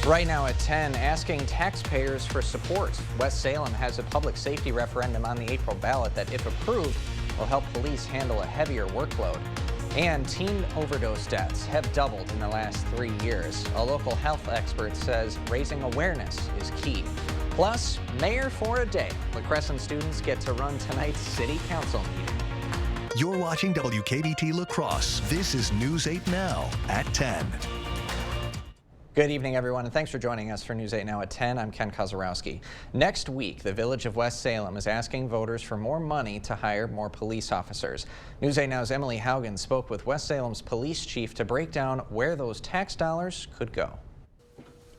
Right now at 10, asking taxpayers for support. West Salem has a public safety referendum on the April ballot that, if approved, will help police handle a heavier workload. And teen overdose deaths have doubled in the last 3 years. A local health expert says raising awareness is key. Plus, mayor for a day. La Crescent students get to run tonight's city council meeting. You're watching WKBT La Crosse. This is News 8 Now at 10. Good evening, everyone, and thanks for joining us for News 8 Now at 10. I'm Ken Kozarowski. Next week, the Village of West Salem is asking voters for more money to hire more police officers. News 8 Now's Emily Haugen spoke with West Salem's police chief to break down where those tax dollars could go.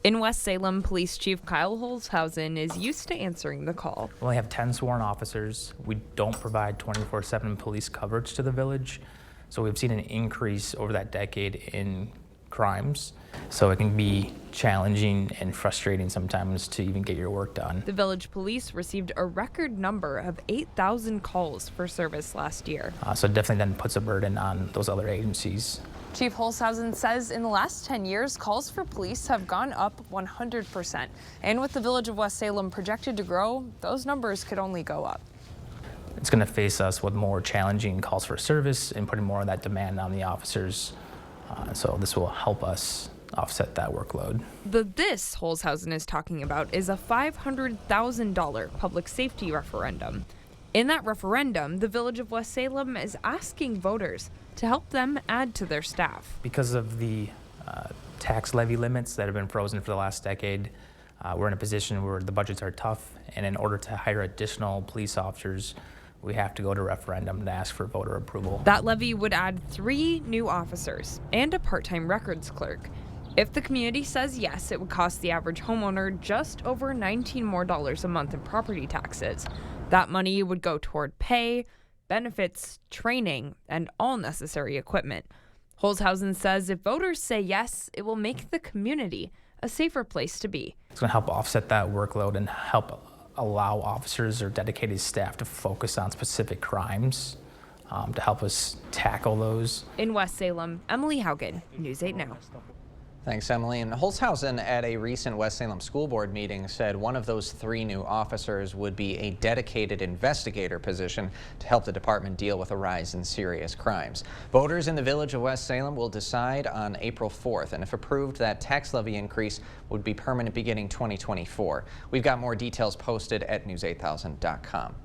In West Salem, Police Chief Kyle Holzhausen is used to answering the call. We only have 10 sworn officers. We don't provide 24/7 police coverage to the village. So we've seen an increase over that decade in crimes. So it can be challenging and frustrating sometimes to even get your work done. The village police received a record number of 8,000 calls for service last year. So it definitely then puts a burden on those other agencies. Chief Holzhausen says in the last 10 years, calls for police have gone up 100%. And with the Village of West Salem projected to grow, those numbers could only go up. It's going to face us with more challenging calls for service and putting more of that demand on the officers. So this will help us offset that workload. This Holzhausen is talking about is a $500,000 public safety referendum. In that referendum, the Village of West Salem is asking voters to help them add to their staff. Because of the tax levy limits that have been frozen for the last decade, we're in a position where the budgets are tough, and in order to hire additional police officers, we have to go to referendum to ask for voter approval. That levy would add 3 new officers and a part-time records clerk. If the community says yes, it would cost the average homeowner just over $19 more a month in property taxes. That money would go toward pay, benefits, training, and all necessary equipment. Holzhausen says if voters say yes, it will make the community a safer place to be. It's going to help offset that workload and help allow officers or dedicated staff to focus on specific crimes to help us tackle those. In West Salem, Emily Haugen, News 8 Now. Thanks, Emily. And Holzhausen at a recent West Salem School Board meeting said one of those 3 new officers would be a dedicated investigator position to help the department deal with a rise in serious crimes. Voters in the Village of West Salem will decide on April 4th, and if approved, that tax levy increase would be permanent beginning 2024. We've got more details posted at news8000.com.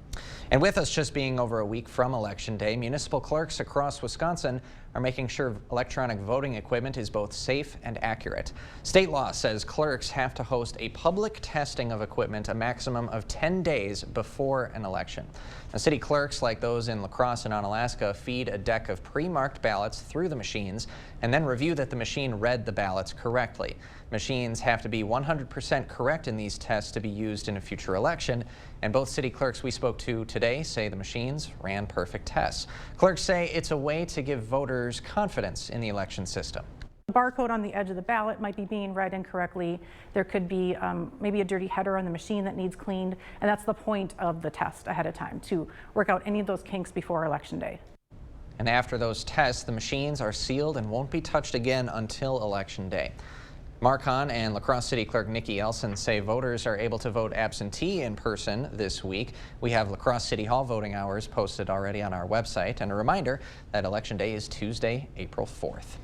And with us just being over a week from Election Day, municipal clerks across Wisconsin are making sure electronic voting equipment is both safe and accurate. State law says clerks have to host a public testing of equipment a maximum of 10 days before an election. Now, city clerks like those in La Crosse and Onalaska feed a deck of pre-marked ballots through the machines and then review that the machine read the ballots correctly. Machines have to be 100% correct in these tests to be used in a future election, and both city clerks we spoke to today say the machines ran perfect tests. Clerks say it's a way to give voters confidence in the election system. The barcode on the edge of the ballot might be being read incorrectly. There could be maybe a dirty header on the machine that needs cleaned, and that's the point of the test ahead of time, to work out any of those kinks before Election Day. And after those tests, the machines are sealed and won't be touched again until Election Day. Mark Hahn and La Crosse City Clerk Nikki Elson say voters are able to vote absentee in person this week. We have La Crosse City Hall voting hours posted already on our website, and a reminder that Election Day is Tuesday, April 4th.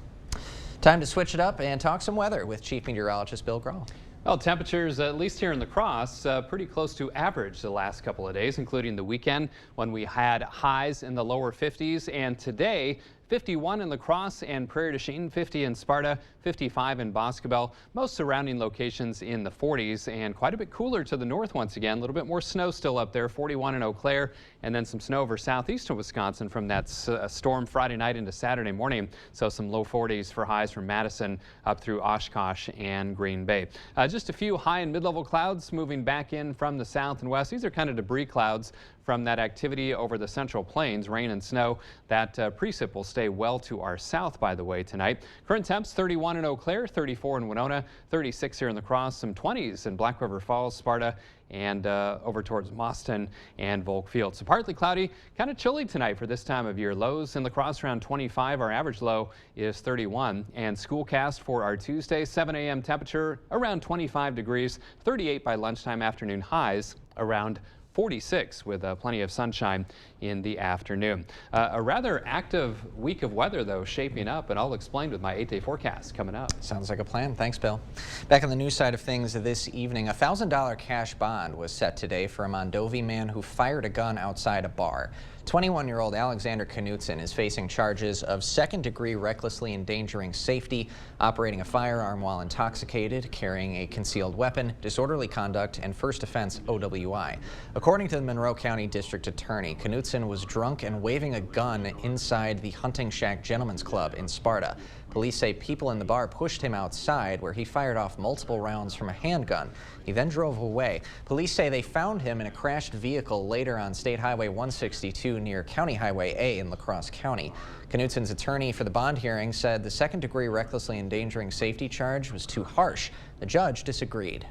Time to switch it up and talk some weather with Chief Meteorologist Bill Grohl. Well, temperatures, at least here in La Crosse, pretty close to average the last couple of days, including the weekend when we had highs in the lower 50s, and today 51 in La Crosse and Prairie du Chien, 50 in Sparta, 55 in Boscobel, most surrounding locations in the 40s, and quite a bit cooler to the north once again. A little bit more snow still up there, 41 in Eau Claire, and then some snow over southeastern Wisconsin from that storm Friday night into Saturday morning. So some low 40s for highs from Madison up through Oshkosh and Green Bay. Just a few high and mid-level clouds moving back in from the south and west. These are kind of debris clouds from that activity over the Central Plains. Rain and snow. That precip will stay well to our south, by the way, tonight. Current temps 31 in Eau Claire, 34 in Winona, 36 here in La Crosse, some 20s in Black River Falls, Sparta, and over towards Mauston and Volk Field. So partly cloudy, kind of chilly tonight for this time of year. Lows in La Crosse around 25. Our average low is 31. And schoolcast for our Tuesday, 7 a.m. temperature around 25 degrees, 38 by lunchtime. Afternoon highs around 46 with plenty of sunshine in the afternoon. A rather active week of weather, though, shaping up, and I'll explain with my 8-day forecast coming up. Sounds like a plan. Thanks, Bill. Back on the news side of things this evening, a $1,000 cash bond was set today for a Mondovi man who fired a gun outside a bar. 21-year-old Alexander Knutson is facing charges of second-degree recklessly endangering safety, operating a firearm while intoxicated, carrying a concealed weapon, disorderly conduct, and first offense OWI. According to the Monroe County District Attorney, Knutson was drunk and waving a gun inside the Hunting Shack Gentlemen's Club in Sparta. Police say people in the bar pushed him outside, where he fired off multiple rounds from a handgun. He then drove away. Police say they found him in a crashed vehicle later on State Highway 162 near County Highway A in La Crosse County. Knutson's attorney for the bond hearing said the second-degree recklessly endangering safety charge was too harsh. The judge disagreed.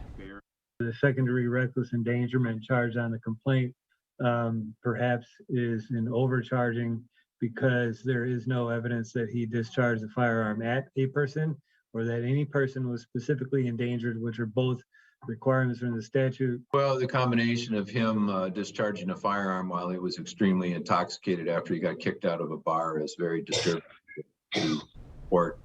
The second-degree reckless endangerment charge on the complaint perhaps is an overcharging, because there is no evidence that he discharged the firearm at a person or that any person was specifically endangered, which are both requirements from the statute. Well, the combination of him discharging a firearm while he was extremely intoxicated after he got kicked out of a bar is very disturbing to court.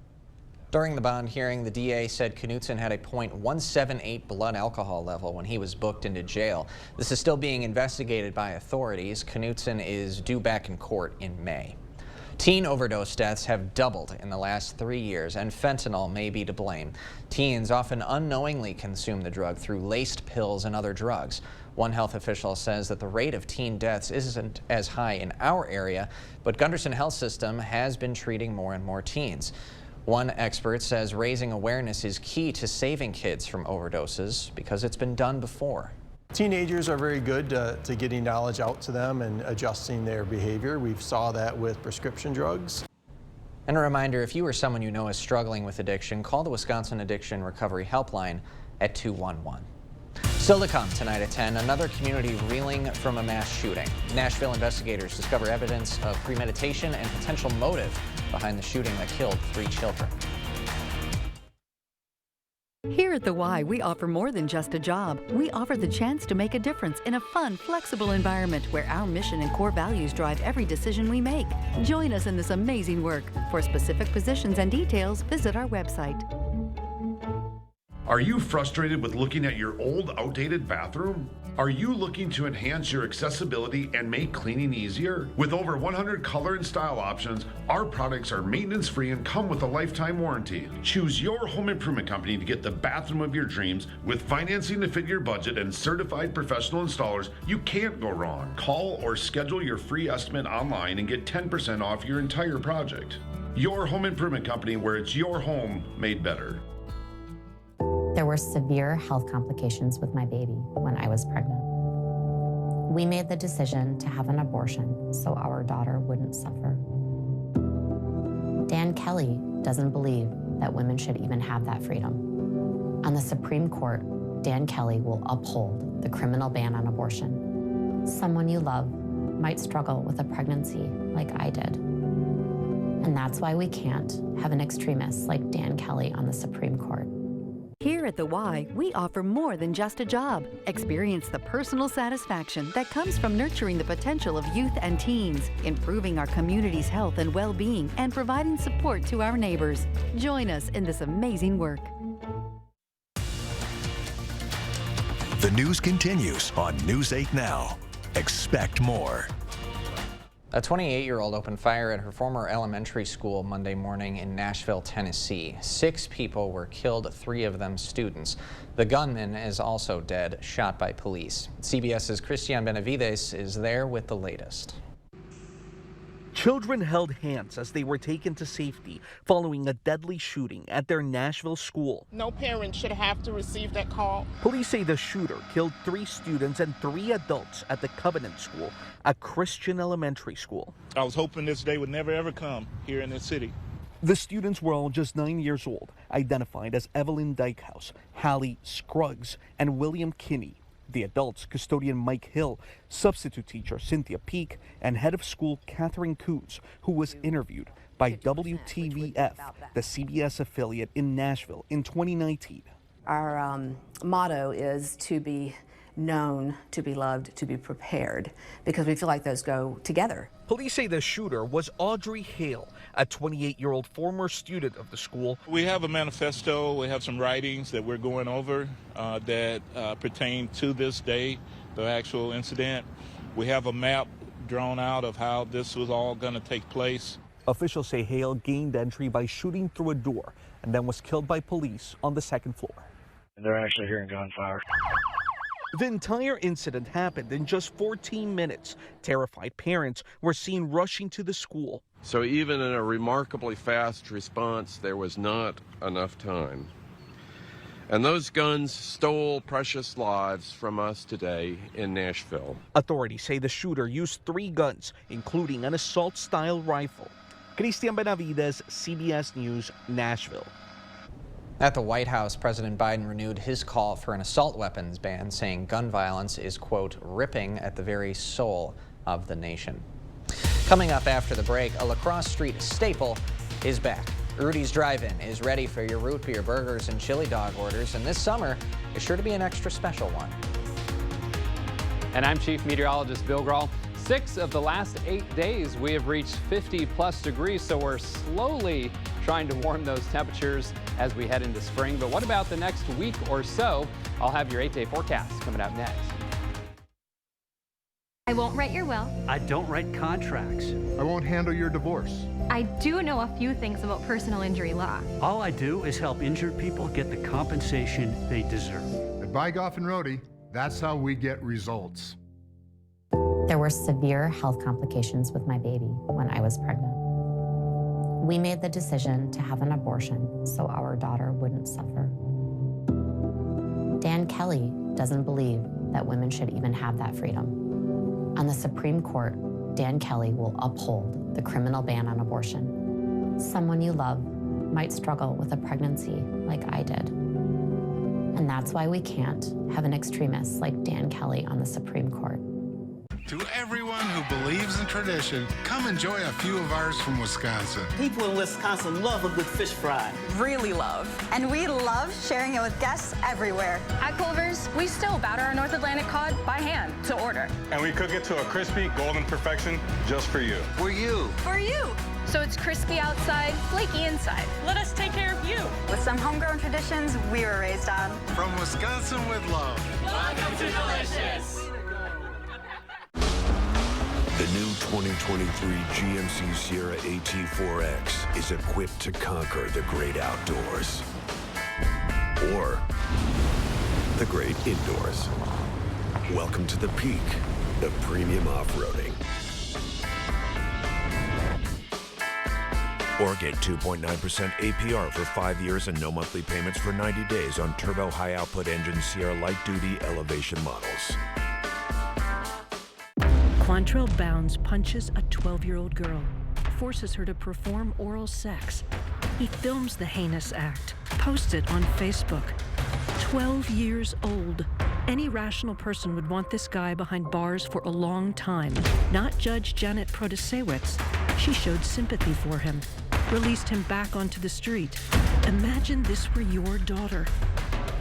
During the bond hearing, the DA said Knutson had a .178 blood alcohol level when he was booked into jail. This is still being investigated by authorities. Knutson is due back in court in May. Teen overdose deaths have doubled in the last 3 years, and fentanyl may be to blame. Teens often unknowingly consume the drug through laced pills and other drugs. One health official says that the rate of teen deaths isn't as high in our area, but Gunderson Health System has been treating more and more teens. One expert says raising awareness is key to saving kids from overdoses because it's been done before. Teenagers are very good to getting knowledge out to them and adjusting their behavior. We saw that with prescription drugs. And a reminder, if you or someone you know is struggling with addiction, call the Wisconsin Addiction Recovery Helpline at 211. Still to come tonight at 10, another community reeling from a mass shooting. Nashville investigators discover evidence of premeditation and potential motive behind the shooting that killed 3 children. Here at The Y, we offer more than just a job. We offer the chance to make a difference in a fun, flexible environment where our mission and core values drive every decision we make. Join us in this amazing work. For specific positions and details, visit our website. Are you frustrated with looking at your old, outdated bathroom? Are you looking to enhance your accessibility and make cleaning easier? With over 100 color and style options, our products are maintenance-free and come with a lifetime warranty. Choose your home improvement company to get the bathroom of your dreams. With financing to fit your budget and certified professional installers, you can't go wrong. Call or schedule your free estimate online and get 10% off your entire project. Your home improvement company, where it's your home made better. There were severe health complications with my baby when I was pregnant. We made the decision to have an abortion so our daughter wouldn't suffer. Dan Kelly doesn't believe that women should even have that freedom. On the Supreme Court, Dan Kelly will uphold the criminal ban on abortion. Someone you love might struggle with a pregnancy like I did. And that's why we can't have an extremist like Dan Kelly on the Supreme Court. Here at The Y, we offer more than just a job. Experience the personal satisfaction that comes from nurturing the potential of youth and teens, improving our community's health and well-being, and providing support to our neighbors. Join us in this amazing work. The news continues on News 8 Now. Expect more. A 28-year-old opened fire at her former elementary school Monday morning in Nashville, Tennessee. 6 people were killed, 3 of them students. The gunman is also dead, shot by police. CBS's Christian Benavides is there with the latest. Children held hands as they were taken to safety following a deadly shooting at their Nashville school. No parent should have to receive that call. Police say the shooter killed 3 students and 3 adults at the Covenant School, a Christian elementary school. I was hoping this day would never ever come here in this city. The students were all just 9 years old, identified as Evelyn Dykehouse, Hallie Scruggs, and William Kinney. The adults, custodian Mike Hill, substitute teacher Cynthia Peak, and head of school Catherine Coons, who was interviewed by WTVF, the CBS affiliate in Nashville in 2019. Our motto is to be known, to be loved, to be prepared, because we feel like those go together. Police say the shooter was Audrey Hale, a 28-year-old former student of the school. We have a manifesto, we have some writings that we're going over that pertain to this day, the actual incident. We have a map drawn out of how this was all going to take place. Officials say Hale gained entry by shooting through a door and then was killed by police on the 2nd floor. They're actually hearing gunfire. The entire incident happened in just 14 minutes. Terrified parents were seen rushing to the school. So even in a remarkably fast response, there was not enough time. And those guns stole precious lives from us today in Nashville. Authorities say the shooter used 3 guns, including an assault-style rifle. Christian Benavides, CBS News, Nashville. At the White House, President Biden renewed his call for an assault weapons ban, saying gun violence is, quote, ripping at the very soul of the nation. Coming up after the break, a La Crosse Street staple is back. Rudy's Drive-In is ready for your root beer burgers and chili dog orders, and this summer is sure to be an extra special one. And I'm Chief Meteorologist Bill Grahl. 6 of the last 8 days we have reached 50+ degrees, so we're slowly trying to warm those temperatures as we head into spring. But what about the next week or so? I'll have your 8-day forecast coming up next. I won't write your will. I don't write contracts. I won't handle your divorce. I do know a few things about personal injury law. All I do is help injured people get the compensation they deserve. At Bygoff and Rohde, that's how we get results. There were severe health complications with my baby when I was pregnant. We made the decision to have an abortion so our daughter wouldn't suffer. Dan Kelly doesn't believe that women should even have that freedom. On the Supreme Court, Dan Kelly will uphold the criminal ban on abortion. Someone you love might struggle with a pregnancy like I did. And that's why we can't have an extremist like Dan Kelly on the Supreme Court. To everyone who believes in tradition, come enjoy a few of ours from Wisconsin. People in Wisconsin love a good fish fry. Really love. And we love sharing it with guests everywhere. At Culver's, we still batter our North Atlantic cod by hand to order. And we cook it to a crispy, golden perfection just for you. For you. For you. So it's crispy outside, flaky inside. Let us take care of you. With some homegrown traditions we were raised on. From Wisconsin with love. Welcome to Delicious. The new 2023 GMC Sierra AT4X is equipped to conquer the great outdoors. Or the great indoors. Welcome to the peak of premium off-roading. Or get 2.9% APR for 5 years and no monthly payments for 90 days on turbo high-output engine Sierra light-duty elevation models. Quantrill Bounds punches a 12-year-old girl, forces her to perform oral sex. He films the heinous act, posts it on Facebook. 12 years old. Any rational person would want this guy behind bars for a long time. Not Judge Janet Protasewicz. She showed sympathy for him, released him back onto the street. Imagine this were your daughter.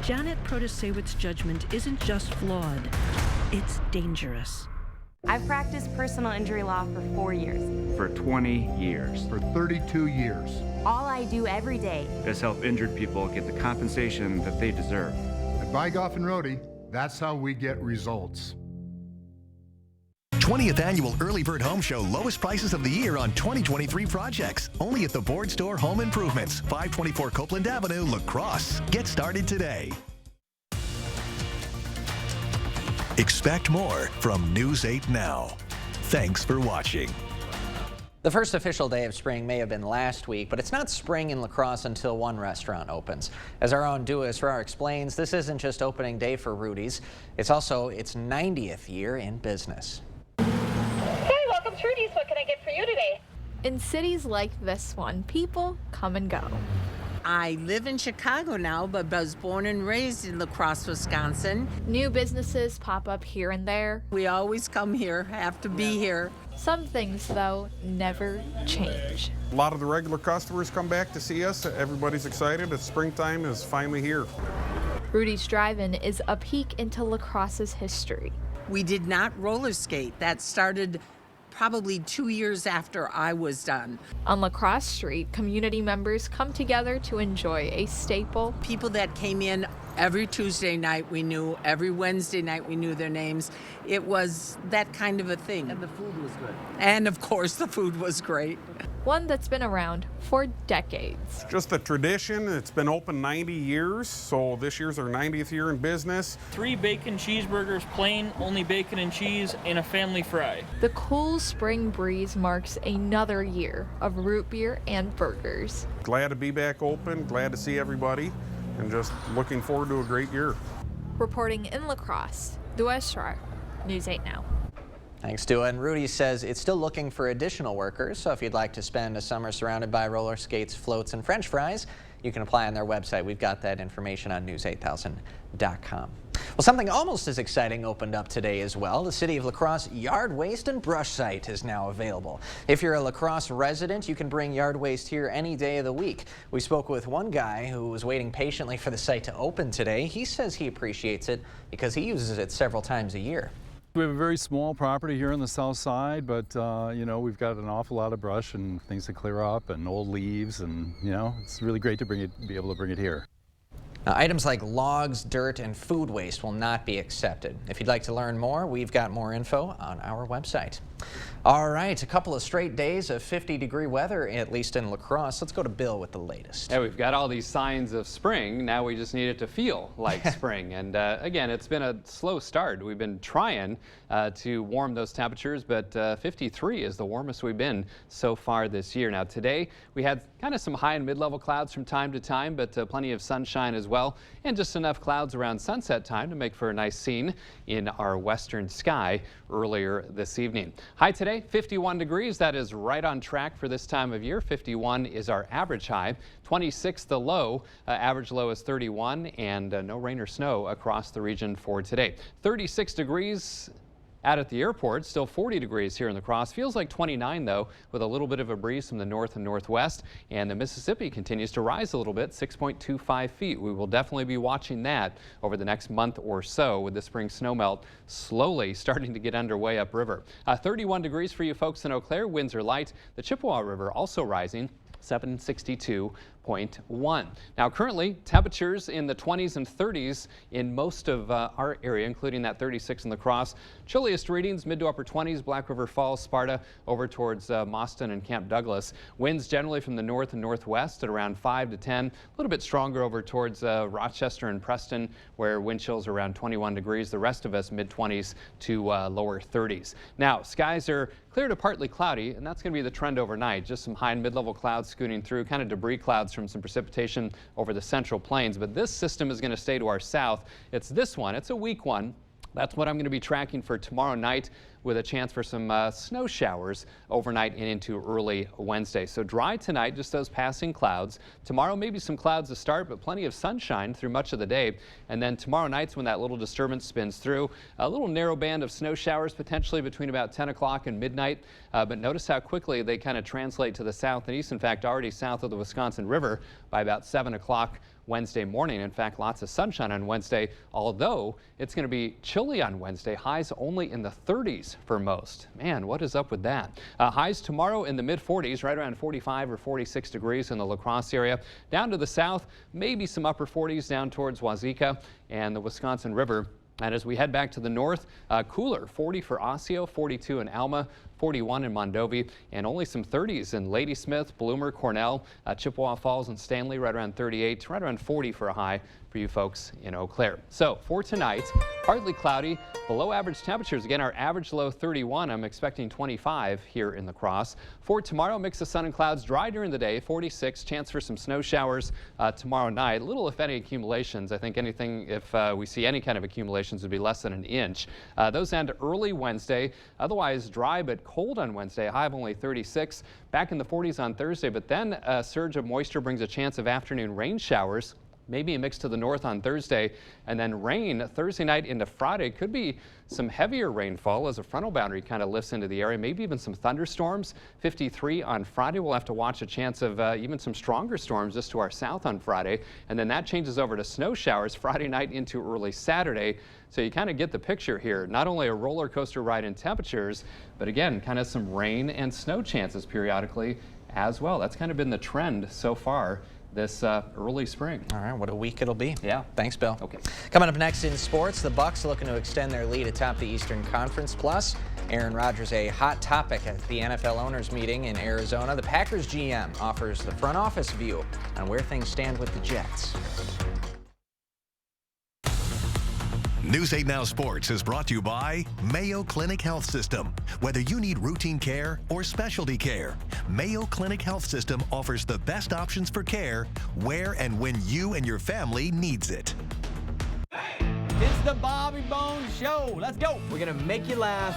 Janet Protasewicz's judgment isn't just flawed, it's dangerous. I've practiced personal injury law for 4 years. For 20 years. For 32 years. All I do every day is help injured people get the compensation that they deserve. At Bygoff and Rohde, that's how we get results. 20th Annual Early Bird Home Show. Lowest prices of the year on 2023 projects. Only at the Board Store Home Improvements. 524 Copeland Avenue, La Crosse. Get started today. Expect more from News 8 Now. Thanks for watching. The first official day of spring may have been last week, but it's not spring in La Crosse until one restaurant opens. As our own Dua Israr explains, this isn't just opening day for Rudy's, it's also its 90th year in business. Hey, welcome to Rudy's. What can I get for you today? In cities like this one, people come and go. I live in Chicago now, but was born and raised in La Crosse, Wisconsin. New businesses pop up here and there. We always come here, have to be here. Some things, though, never change. A lot of the regular customers come back to see us. Everybody's excited that springtime is finally here. Rudy's Drive-In is a peek into La Crosse's history. We did not roller skate. That started probably 2 years after I was done. On La Crosse Street, community members come together to enjoy a staple. People that came in every Tuesday night we knew, every Wednesday night we knew their names. It was that kind of a thing. And the food was good. And of course the food was great. One that's been around for decades. Just a tradition. It's been open 90 years, so this year's our 90th year in business. 3 bacon cheeseburgers, plain, only bacon and cheese, and a family fry. The cool spring breeze marks another year of root beer and burgers. Glad to be back open, glad to see everybody, and just looking forward to a great year. Reporting in La Crosse, Dua Israr, News 8 Now. Thanks, Dua. And Rudy says it's still looking for additional workers, so if you'd like to spend a summer surrounded by roller skates, floats, and French fries, you can apply on their website. We've got that information on news8000.com. Well, something almost as exciting opened up today as well. The City of La Crosse yard waste and brush site is now available. If you're a La Crosse resident, you can bring yard waste here any day of the week. We spoke with one guy who was waiting patiently for the site to open today. He says he appreciates it because he uses it several times a year. We have a very small property here on the south side, but you know, we've got an awful lot of brush and things to clear up and old leaves, and you know, it's really great to be able to bring it here. Now, items like logs, dirt, and food waste will not be accepted. If you'd like to learn more, we've got more info on our website. All right, a couple of straight days of 50-degree weather, at least in La Crosse. Let's go to Bill with the latest. Yeah, we've got all these signs of spring. Now we just need it to feel like spring. And again, it's been a slow start. We've been trying to warm those temperatures, but 53 is the warmest we've been so far this year. Now today, we had kind of some high and mid-level clouds from time to time, but plenty of sunshine as well, and just enough clouds around sunset time to make for a nice scene in our western sky earlier this evening. High today, 51 degrees. That is right on track for this time of year. 51 is our average high. 26 the low. Average low is 31, and no rain or snow across the region for today. 36 degrees out at the airport, still 40 degrees here in La Crosse. Feels like 29 though, with a little bit of a breeze from the north and northwest. And the Mississippi continues to rise a little bit, 6.25 feet. We will definitely be watching that over the next month or so, with the spring snowmelt slowly starting to get underway upriver. 31 degrees for you folks in Eau Claire. Winds are light. The Chippewa River also rising, 762.1. Now currently temperatures in the 20s and 30s in most of our area, including that 36 in La Crosse. Chilliest readings mid to upper 20s, Black River Falls, Sparta, over towards Mauston and Camp Douglas. Winds generally from the north and northwest at around 5 to 10. A little bit stronger over towards Rochester and Preston, where wind chills are around 21 degrees. The rest of us mid 20s to lower 30s. Now skies are clear to partly cloudy, and that's going to be the trend overnight. Just some high and mid-level clouds scooting through, kind of debris clouds from some precipitation over the central plains. But this system is going to stay to our south. It's this one. It's a weak one. That's what I'm going to be tracking for tomorrow night, with a chance for some snow showers overnight and into early Wednesday. So dry tonight, just those passing clouds. Tomorrow, maybe some clouds to start, but plenty of sunshine through much of the day. And then tomorrow night's when that little disturbance spins through. A little narrow band of snow showers potentially between about 10 o'clock and midnight. But notice how quickly they kind of translate to the south and east. In fact, already south of the Wisconsin River by about 7 o'clock Wednesday morning. In fact, lots of sunshine on Wednesday, although it's going to be chilly on Wednesday. Highs only in the 30s for most. Man, what is up with that? Highs tomorrow in the mid 40s, right around 45 or 46 degrees in the La Crosse area. Down to the south, maybe some upper 40s down towards Wazeeka and the Wisconsin River. And as we head back to the north, cooler, 40 for Osseo, 42 in Alma, 41 in Mondovi, and only some 30s in Ladysmith, Bloomer, Cornell, Chippewa Falls, and Stanley, right around 38, right around 40 for a high for you folks in Eau Claire. So for tonight, partly cloudy, below average temperatures. Again, our average low 31. I'm expecting 25 here in La Crosse. For tomorrow, mix of sun and clouds, dry during the day, 46. Chance for some snow showers tomorrow night. Little, if any, accumulations. I think anything, if we see any kind of accumulations, would be less than an inch. Those end early Wednesday. Otherwise dry but cold on Wednesday. A high of only 36. Back in the 40s on Thursday. But then a surge of moisture brings a chance of afternoon rain showers. Maybe a mix to the north on Thursday, and then rain Thursday night into Friday. Could be some heavier rainfall as a frontal boundary kind of lifts into the area, maybe even some thunderstorms. 53 on Friday. We'll have to watch a chance of even some stronger storms just to our south on Friday, and then that changes over to snow showers Friday night into early Saturday. So you kind of get the picture here. Not only a roller coaster ride in temperatures, but again, kind of some rain and snow chances periodically as well. That's kind of been the trend so far this early spring. All right, what a week it'll be. Yeah. Thanks, Bill. Okay. Coming up next in sports, the Bucks looking to extend their lead atop the Eastern Conference. Plus, Aaron Rodgers, a hot topic at the NFL owners meeting in Arizona. The Packers GM offers the front office view on where things stand with the Jets. News 8 Now Sports is brought to you by Mayo Clinic Health System. Whether you need routine care or specialty care, Mayo Clinic Health System offers the best options for care where and when you and your family needs it. It's the Bobby Bones Show. Let's go. We're going to make you laugh.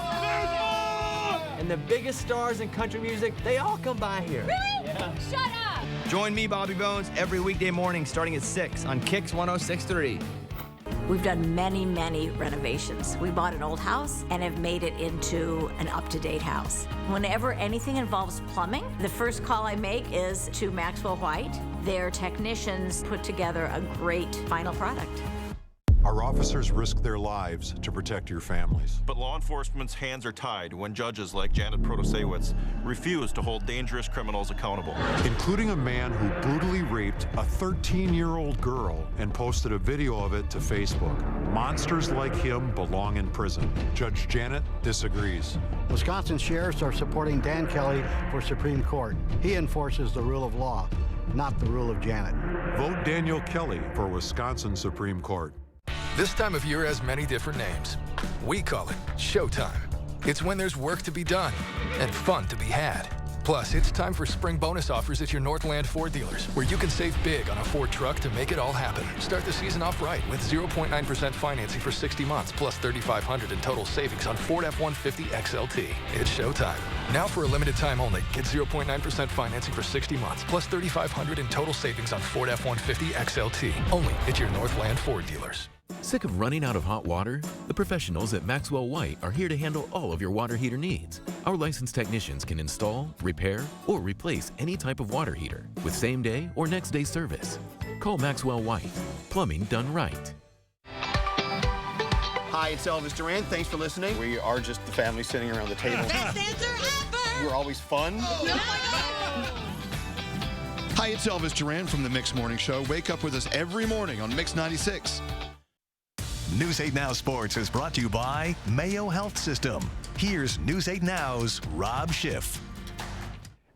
And the biggest stars in country music, they all come by here. Really? Yeah. Shut up. Join me, Bobby Bones, every weekday morning starting at 6 on Kicks 106.3. We've done many, many renovations. We bought an old house and have made it into an up-to-date house. Whenever anything involves plumbing, the first call I make is to Maxwell White. Their technicians put together a great final product. Our officers risk their lives to protect your families. But law enforcement's hands are tied when judges like Janet Protasiewicz refuse to hold dangerous criminals accountable. Including a man who brutally raped a 13-year-old girl and posted a video of it to Facebook. Monsters like him belong in prison. Judge Janet disagrees. Wisconsin sheriffs are supporting Dan Kelly for Supreme Court. He enforces the rule of law, not the rule of Janet. Vote Daniel Kelly for Wisconsin Supreme Court. This time of year has many different names. We call it Showtime. It's when there's work to be done and fun to be had. Plus, it's time for spring bonus offers at your Northland Ford dealers, where you can save big on a Ford truck to make it all happen. Start the season off right with 0.9% financing for 60 months, plus $3,500 in total savings on Ford F-150 XLT. It's showtime. Now for a limited time only, get 0.9% financing for 60 months, plus $3,500 in total savings on Ford F-150 XLT. Only at your Northland Ford dealers. Sick of running out of hot water? The professionals at Maxwell White are here to handle all of your water heater needs. Our licensed technicians can install, repair, or replace any type of water heater with same-day or next-day service. Call Maxwell White. Plumbing done right. Hi, it's Elvis Duran. Thanks for listening. We are just the family sitting around the table. Best answer ever. We're always fun. Oh my God. Hi, it's Elvis Duran from the Mix Morning Show. Wake up with us every morning on Mix 96. News 8 Now Sports is brought to you by Mayo Health System. Here's News 8 Now's Rob Schiff.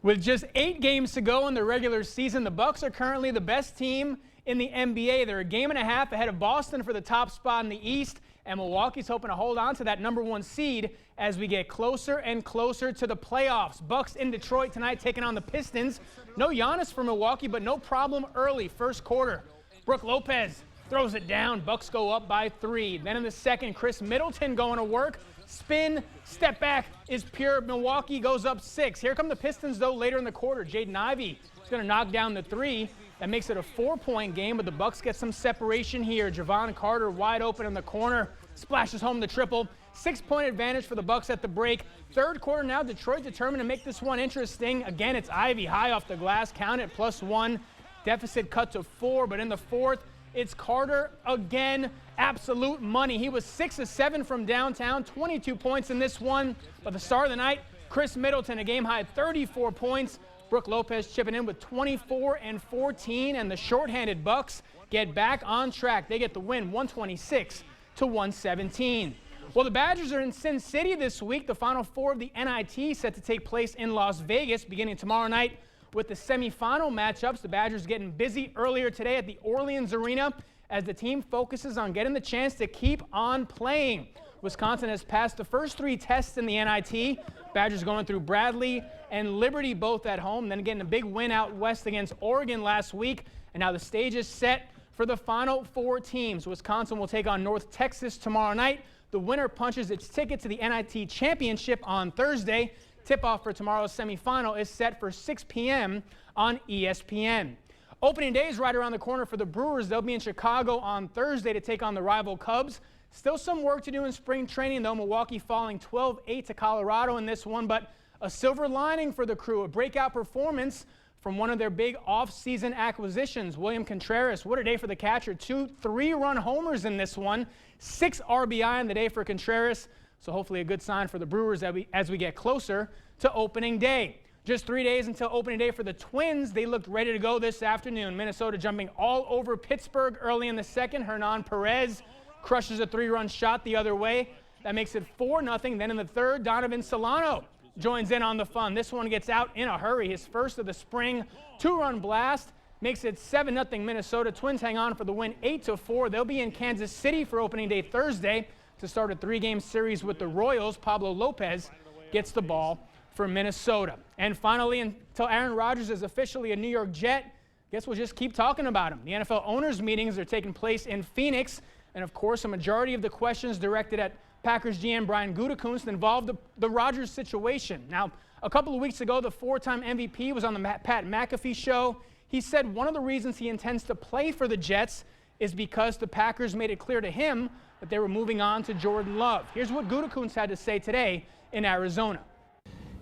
With just 8 games to go in the regular season, the Bucks are currently the best team in the NBA. They're a game and a half ahead of Boston for the top spot in the East, and Milwaukee's hoping to hold on to that #1 seed as we get closer and closer to the playoffs. Bucks in Detroit tonight taking on the Pistons. No Giannis for Milwaukee, but no problem early, first quarter. Brook Lopez throws it down. Bucks go up by 3. Then in the second, Chris Middleton going to work. Spin, step back is pure. Milwaukee goes up 6. Here come the Pistons, though, later in the quarter. Jaden Ivey is going to knock down the 3. That makes it a 4-point game, but the Bucks get some separation here. Javon Carter wide open in the corner. Splashes home the triple. 6-point advantage for the Bucks at the break. Third quarter now, Detroit determined to make this one interesting. Again, it's Ivey high off the glass. Count it, +1. Deficit cut to 4, but in the fourth, it's Carter again, absolute money. He was 6 of 7 from downtown, 22 points in this one. But the star of the night, Chris Middleton, a game-high 34 points. Brook Lopez chipping in with 24 and 14, and the shorthanded Bucks get back on track. They get the win, 126 to 117. Well, the Badgers are in Sin City this week. The Final Four of the NIT set to take place in Las Vegas beginning tomorrow night with the semifinal matchups. The Badgers getting busy earlier today at the Orleans Arena as the team focuses on getting the chance to keep on playing. Wisconsin has passed the first 3 tests in the NIT. Badgers going through Bradley and Liberty both at home, then getting a big win out west against Oregon last week. And now the stage is set for the Final 4 teams. Wisconsin will take on North Texas tomorrow night. The winner punches its ticket to the NIT Championship on Thursday. Tip-off for tomorrow's semifinal is set for 6 p.m. on ESPN. Opening day is right around the corner for the Brewers. They'll be in Chicago on Thursday to take on the rival Cubs. Still some work to do in spring training, though. Milwaukee falling 12-8 to Colorado in this one, but a silver lining for the Crew, a breakout performance from one of their big off-season acquisitions, William Contreras. What a day for the catcher. 2 3-run homers in this one, 6 RBI in the day for Contreras. So hopefully a good sign for the Brewers as we get closer to opening day. Just 3 days until opening day for the Twins. They looked ready to go this afternoon. Minnesota jumping all over Pittsburgh early in the second. Hernan Perez crushes a 3-run shot the other way. That makes it 4-0. Then in the third, Donovan Solano joins in on the fun. This one gets out in a hurry. His first of the spring 2-run blast makes it 7-0 Minnesota. Twins hang on for the win 8-4. They'll be in Kansas City for opening day Thursday to start a 3-game series with the Royals. Pablo Lopez gets the ball for Minnesota. And finally, until Aaron Rodgers is officially a New York Jet, guess we'll just keep talking about him. The NFL owners' meetings are taking place in Phoenix. And of course, a majority of the questions directed at Packers GM Brian Gutekunst involved the Rodgers situation. Now, a couple of weeks ago, the 4-time MVP was on the Pat McAfee show. He said one of the reasons he intends to play for the Jets is because the Packers made it clear to him that they were moving on to Jordan Love. Here's what Gutekunst had to say today in Arizona.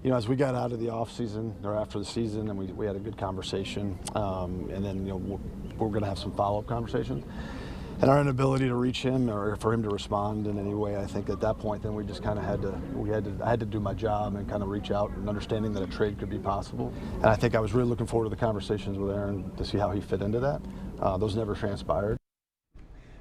You know, as we got out of the offseason or after the season, and we had a good conversation, and then, you know, we're going to have some follow-up conversations. And our inability to reach him or for him to respond in any way, I think at that point, then we just kind of I had to do my job and kind of reach out and understanding that a trade could be possible. And I think I was really looking forward to the conversations with Aaron to see how he fit into that. Those never transpired.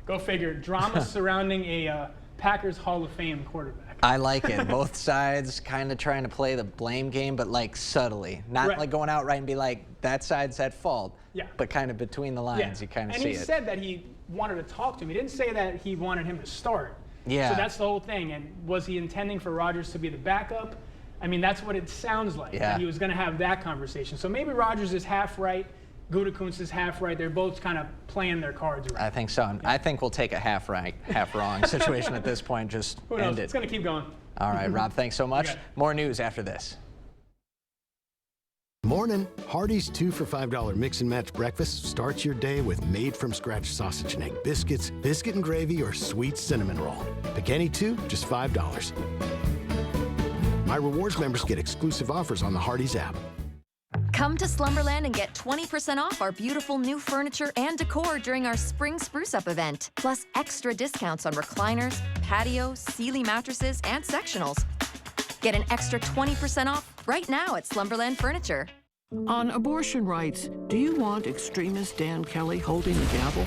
Go figure. Drama surrounding a Packers Hall of Fame quarterback. I like it. Both sides kind of trying to play the blame game, but like subtly. Not like going out right and be like, that side's at fault. Yeah. But kind of between the lines, you kind of see it. And he said that he wanted to talk to him. He didn't say that he wanted him to start. Yeah. So that's the whole thing. And was he intending for Rodgers to be the backup? I mean, that's what it sounds like. Yeah. That he was going to have that conversation. So maybe Rodgers is half right. Gutekunst is half right. They're both kind of playing their cards right. I think so. Yeah. I think we'll take a half right, half wrong situation at this point. Just Who knows? end it. It's going to keep going. All right, Rob, thanks so much. More news after this. Morning. Hardee's 2 for $5 mix and match breakfast starts your day with made from scratch sausage and egg biscuits, biscuit and gravy, or sweet cinnamon roll. Pick any 2, just $5. My rewards members get exclusive offers on the Hardee's app. Come to Slumberland and get 20% off our beautiful new furniture and decor during our Spring Spruce Up event. Plus extra discounts on recliners, patios, Sealy mattresses, and sectionals. Get an extra 20% off right now at Slumberland Furniture. On abortion rights, do you want extremist Dan Kelly holding the gavel?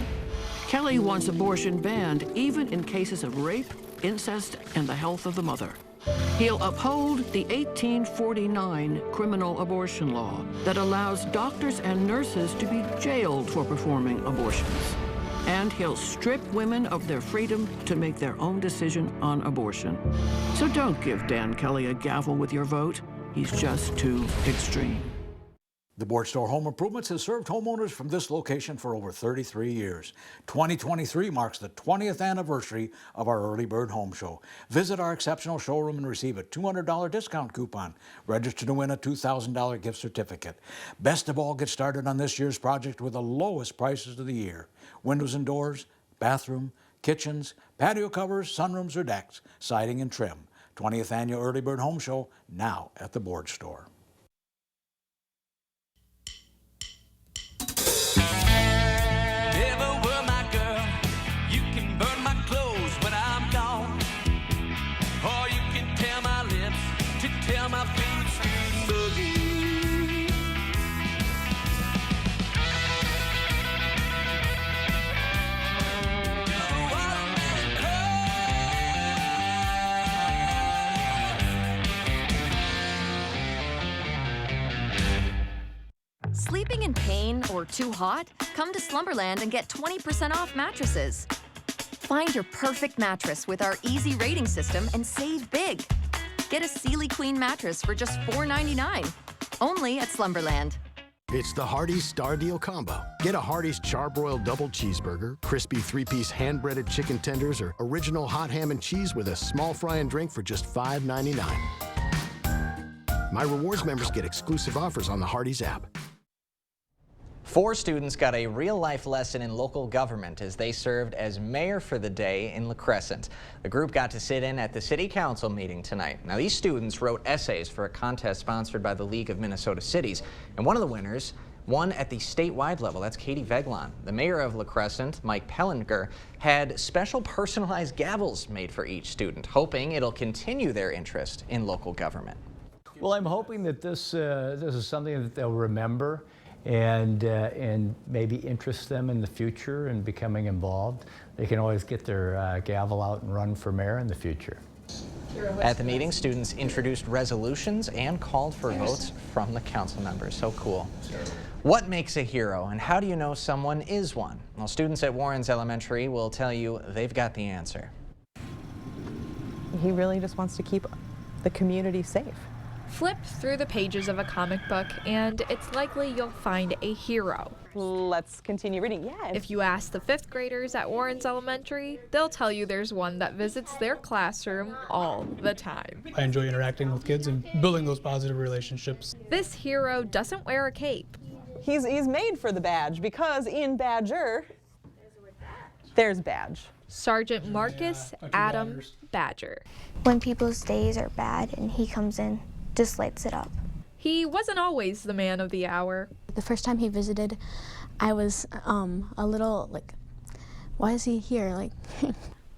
Kelly wants abortion banned even in cases of rape, incest, and the health of the mother. He'll uphold the 1849 criminal abortion law that allows doctors and nurses to be jailed for performing abortions. And he'll strip women of their freedom to make their own decision on abortion. So don't give Dan Kelly a gavel with your vote. He's just too extreme. The Board Store Home Improvements has served homeowners from this location for over 33 years. 2023 marks the 20th anniversary of our Early Bird Home Show. Visit our exceptional showroom and receive a $200 discount coupon. Register to win a $2,000 gift certificate. Best of all, get started on this year's project with the lowest prices of the year. Windows and doors, bathroom, kitchens, patio covers, sunrooms or decks, siding and trim. 20th Annual Early Bird Home Show, now at the Board Store. too hot? Come to Slumberland and get 20% off mattresses. Find your perfect mattress with our easy rating system and save big. Get a Sealy Queen mattress for just $4.99. Only at Slumberland. It's the Hardee's Star Deal Combo. Get a Hardee's Charbroiled Double Cheeseburger, crispy 3-piece hand-breaded chicken tenders, or original hot ham and cheese with a small fry and drink for just $5.99. My Rewards members get exclusive offers on the Hardee's app. 4 students got a real-life lesson in local government as they served as mayor for the day in La Crescent. The group got to sit in at the city council meeting tonight. Now, these students wrote essays for a contest sponsored by the League of Minnesota Cities, and one of the winners won at the statewide level. That's Katie Veglon. The mayor of La Crescent, Mike Pellinger, had special personalized gavels made for each student, hoping it'll continue their interest in local government. Well, I'm hoping that this is something that they'll remember and maybe interest them in the future in becoming involved. They can always get their gavel out and run for mayor in the future. At the meeting, students introduced resolutions and called for votes from the council members. So cool. What makes a hero, and how do you know someone is one? Well, students at Warrens Elementary will tell you they've got the answer. He really just wants to keep the community safe. Flip through the pages of a comic book and it's likely you'll find a hero. Let's continue reading. Yeah. If you ask the 5th graders at Warrens Elementary, they'll tell you there's one that visits their classroom all the time. I enjoy interacting with kids and building those positive relationships. This hero doesn't wear a cape. He's made for the badge because in Badger, there's Badge. Sergeant Marcus Adam Badger. When people's days are bad and he comes in, just lights it up. He wasn't always the man of the hour. The first time he visited, I was a little like, why is he here?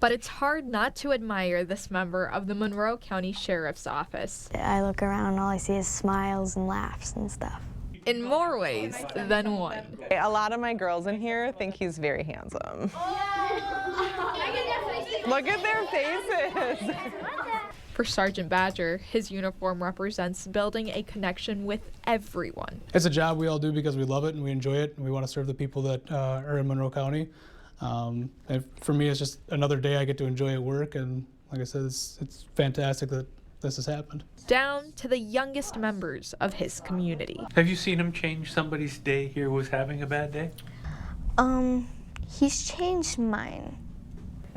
But it's hard not to admire this member of the Monroe County Sheriff's Office. I look around and all I see is smiles and laughs and stuff. In more ways than one. A lot of my girls in here think he's very handsome. Look at their faces. For Sergeant Badger, his uniform represents building a connection with everyone. It's a job we all do because we love it and we enjoy it and we want to serve the people that are in Monroe County. And for me, it's just another day I get to enjoy at work, and like I said, it's fantastic that this has happened. Down to the youngest members of his community. Have you seen him change somebody's day here who was having a bad day? He's changed mine.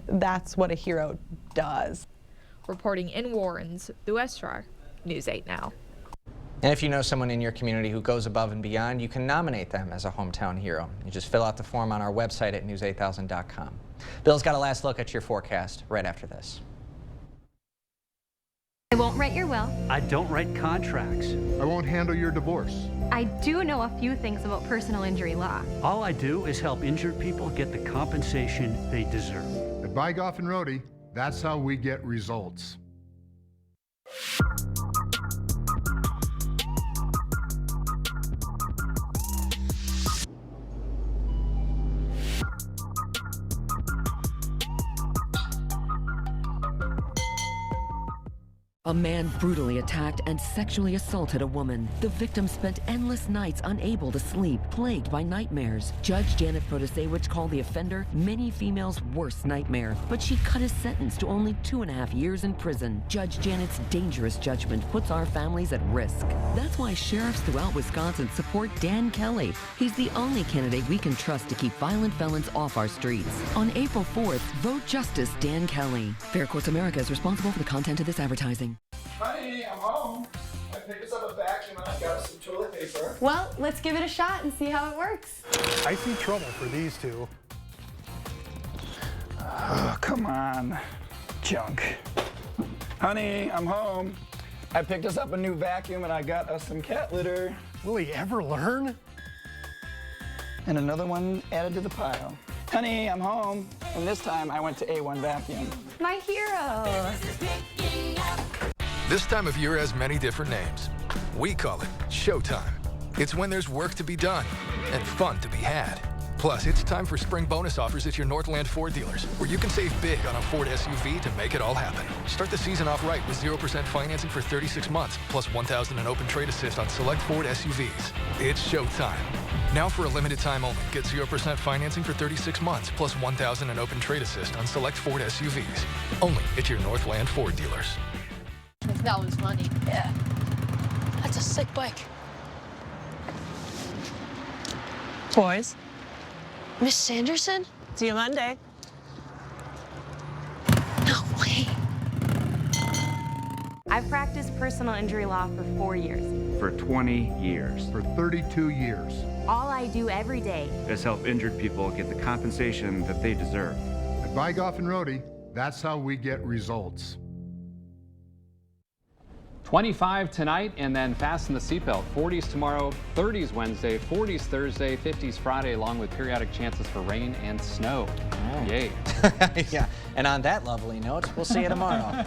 That's what a hero does. Reporting in Warrens, Lou Esrar, News 8 Now. And if you know someone in your community who goes above and beyond, you can nominate them as a hometown hero. You just fill out the form on our website at news8000.com. Bill's got a last look at your forecast right after this. I won't write your will. I don't write contracts. I won't handle your divorce. I do know a few things about personal injury law. All I do is help injured people get the compensation they deserve. At Bygoff and Rohde, that's how we get results. A man brutally attacked and sexually assaulted a woman. The victim spent endless nights unable to sleep, plagued by nightmares. Judge Janet Protasewicz called the offender many females' worst nightmare, but she cut his sentence to only 2.5 years in prison. Judge Janet's dangerous judgment puts our families at risk. That's why sheriffs throughout Wisconsin support Dan Kelly. He's the only candidate we can trust to keep violent felons off our streets. On April 4th, vote Justice Dan Kelly. Fair Courts America is responsible for the content of this advertising. Honey, I'm home. I picked us up a vacuum and I got us some toilet paper. Well, let's give it a shot and see how it works. I see trouble for these two. Oh, come on, junk. Honey, I'm home. I picked us up a new vacuum and I got us some cat litter. Will he ever learn? And another one added to the pile. Honey, I'm home. And this time I went to A1 Vacuum. My hero. This time of year has many different names. We call it Showtime. It's when there's work to be done and fun to be had. Plus, it's time for spring bonus offers at your Northland Ford dealers, where you can save big on a Ford SUV to make it all happen. Start the season off right with 0% financing for 36 months, plus $1,000 in open trade assist on select Ford SUVs. It's showtime. Now for a limited time only, get 0% financing for 36 months, plus $1,000 in open trade assist on select Ford SUVs. Only at your Northland Ford dealers. That was funny. Yeah. That's a sick bike. Boys, Miss Sanderson? see you Monday. No way. I've practiced personal injury law for 4 years. For 20 years. For 32 years. All I do every day Has helped injured people get the compensation that they deserve. At Vigoff and Rohde, that's how we get results. 25 tonight, and then fasten the seatbelt. 40s tomorrow, 30s Wednesday, 40s Thursday, 50s Friday, along with periodic chances for rain and snow. Oh. Yay. Yeah, and on that lovely note, we'll see you tomorrow.